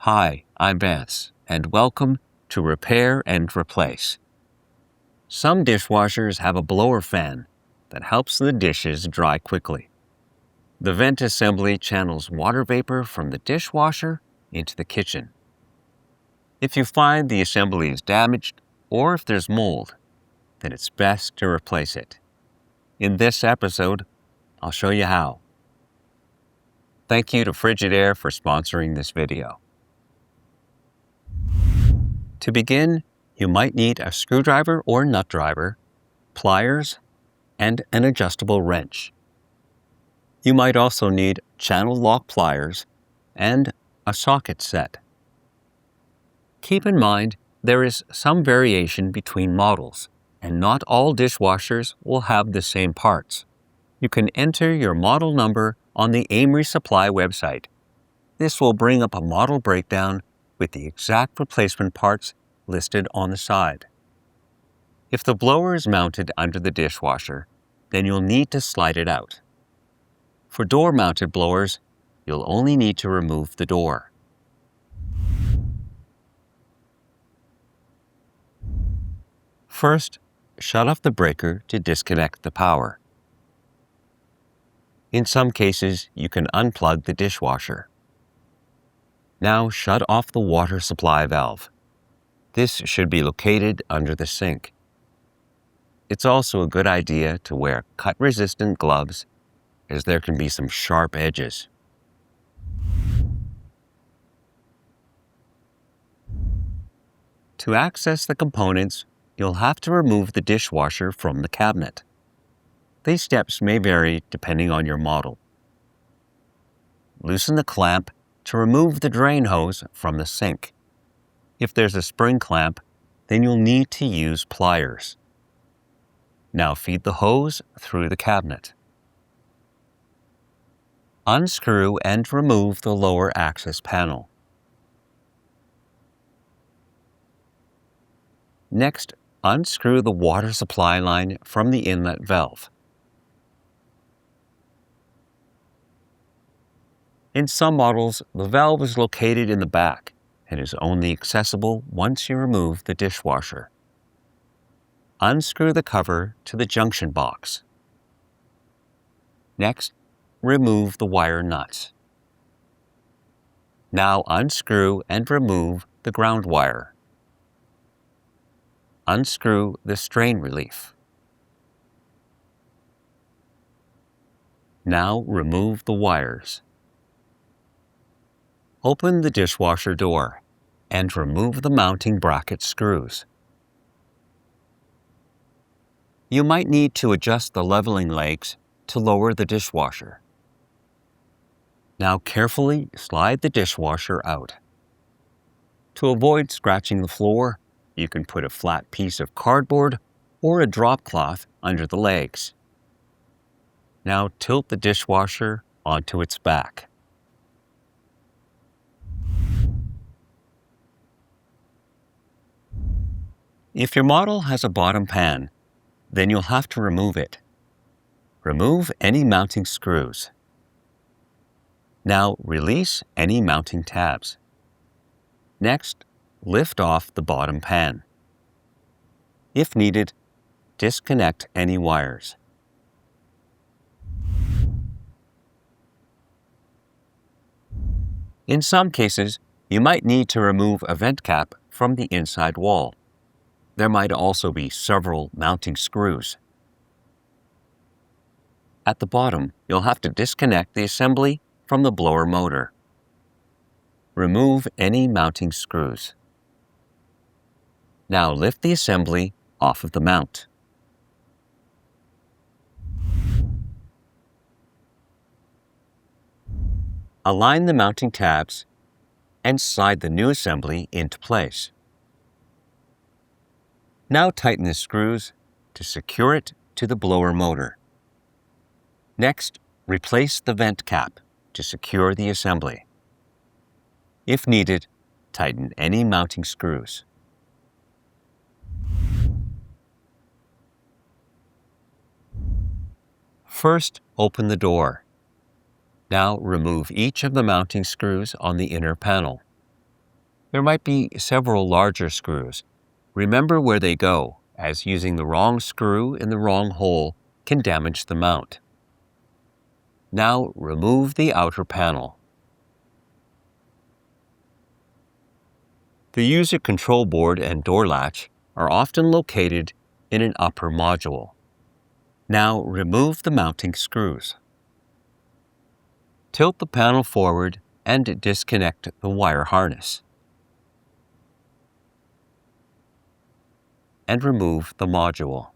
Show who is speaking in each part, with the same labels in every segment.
Speaker 1: Hi, I'm Vance, and welcome to Repair and Replace. Some dishwashers have a blower fan that helps the dishes dry quickly. The vent assembly channels water vapor from the dishwasher into the kitchen. If you find the assembly is damaged or if there's mold, then it's best to replace it. In this episode, I'll show you how. Thank you to Frigidaire for sponsoring this video. To begin, you might need a screwdriver or nut driver, pliers, and an adjustable wrench. You might also need channel lock pliers and a socket set. Keep in mind there is some variation between models, and not all dishwashers will have the same parts. You can enter your model number on the AMRE Supply website. This will bring up a model breakdown with the exact replacement parts listed on the side. If the blower is mounted under the dishwasher, then you'll need to slide it out. For door-mounted blowers, you'll only need to remove the door. First, shut off the breaker to disconnect the power. In some cases, you can unplug the dishwasher. Now shut off the water supply valve. This should be located under the sink. It's also a good idea to wear cut-resistant gloves, as there can be some sharp edges. To access the components, you'll have to remove the dishwasher from the cabinet. These steps may vary depending on your model. Loosen the clamp to remove the drain hose from the sink. If there's a spring clamp, then you'll need to use pliers. Now feed the hose through the cabinet. Unscrew and remove the lower access panel. Next, unscrew the water supply line from the inlet valve. In some models, the valve is located in the back and is only accessible once you remove the dishwasher. Unscrew the cover to the junction box. Next, remove the wire nuts. Now unscrew and remove the ground wire. Unscrew the strain relief. Now remove the wires. Open the dishwasher door and remove the mounting bracket screws. You might need to adjust the leveling legs to lower the dishwasher. Now carefully slide the dishwasher out. To avoid scratching the floor, you can put a flat piece of cardboard or a drop cloth under the legs. Now tilt the dishwasher onto its back. If your model has a bottom pan, then you'll have to remove it. Remove any mounting screws. Now release any mounting tabs. Next, lift off the bottom pan. If needed, disconnect any wires. In some cases, you might need to remove a vent cap from the inside wall. There might also be several mounting screws. At the bottom, you'll have to disconnect the assembly from the blower motor. Remove any mounting screws. Now lift the assembly off of the mount. Align the mounting tabs and slide the new assembly into place. Now tighten the screws to secure it to the blower motor. Next, replace the vent cap to secure the assembly. If needed, tighten any mounting screws. First, open the door. Now remove each of the mounting screws on the inner panel. There might be several larger screws. Remember where they go, as using the wrong screw in the wrong hole can damage the mount. Now remove the outer panel. The user control board and door latch are often located in an upper module. Now remove the mounting screws. Tilt the panel forward and disconnect the wire harness. And remove the module.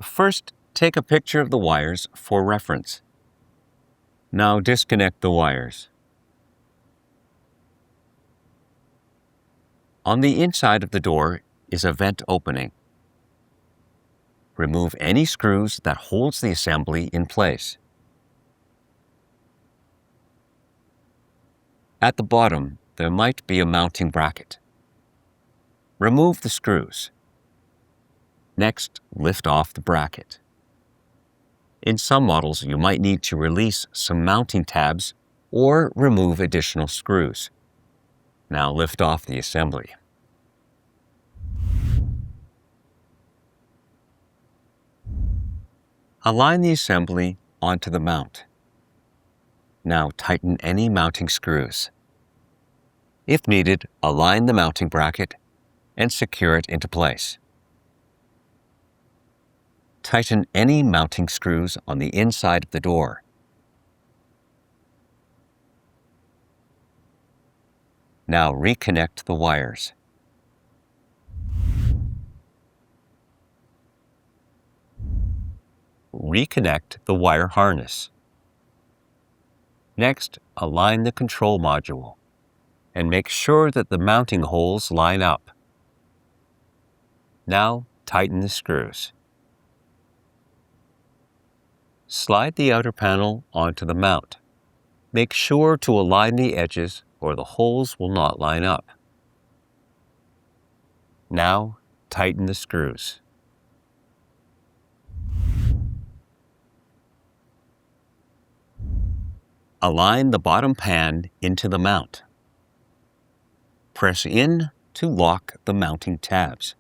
Speaker 1: First, take a picture of the wires for reference. Now disconnect the wires. On the inside of the door is a vent opening. Remove any screws that holds the assembly in place. At the bottom, there might be a mounting bracket. Remove the screws. Next, lift off the bracket. In some models, you might need to release some mounting tabs or remove additional screws. Now lift off the assembly. Align the assembly onto the mount. Now tighten any mounting screws. If needed, align the mounting bracket and secure it into place. Tighten any mounting screws on the inside of the door. Now reconnect the wires. Reconnect the wire harness. Next, align the control module and make sure that the mounting holes line up. Now, tighten the screws. Slide the outer panel onto the mount. Make sure to align the edges or the holes will not line up. Now, tighten the screws. Align the bottom pan into the mount. Press in to lock the mounting tabs.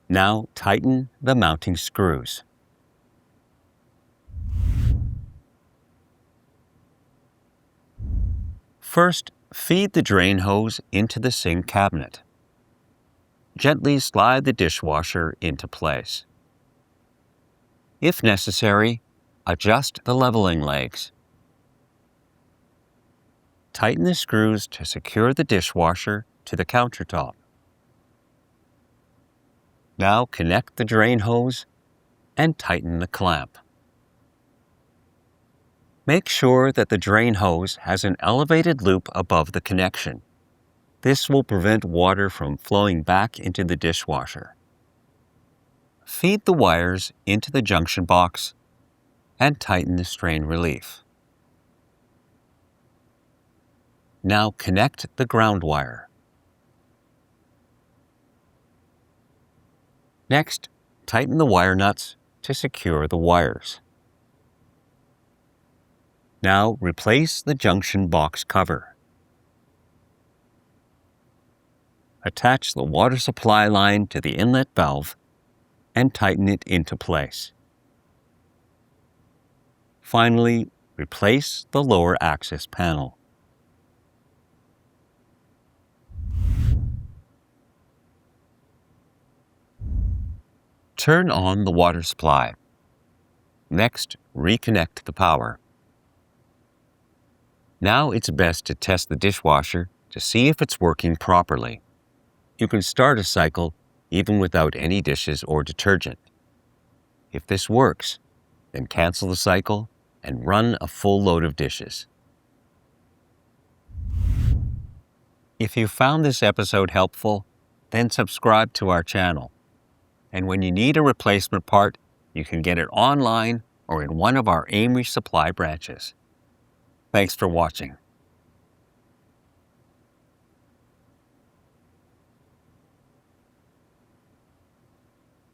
Speaker 1: Now tighten the mounting screws. First, feed the drain hose into the sink cabinet. Gently slide the dishwasher into place. If necessary, adjust the leveling legs. Tighten the screws to secure the dishwasher to the countertop. Now connect the drain hose and tighten the clamp. Make sure that the drain hose has an elevated loop above the connection. This will prevent water from flowing back into the dishwasher. Feed the wires into the junction box and tighten the strain relief. Now connect the ground wire. Next, tighten the wire nuts to secure the wires. Now replace the junction box cover. Attach the water supply line to the inlet valve and tighten it into place. Finally, replace the lower access panel. Turn on the water supply. Next, reconnect the power. Now it's best to test the dishwasher to see if it's working properly. You can start a cycle even without any dishes or detergent. If this works, then cancel the cycle and run a full load of dishes. If you found this episode helpful, then subscribe to our channel. And when you need a replacement part, you can get it online or in one of our AMRE Supply branches. Thanks for watching.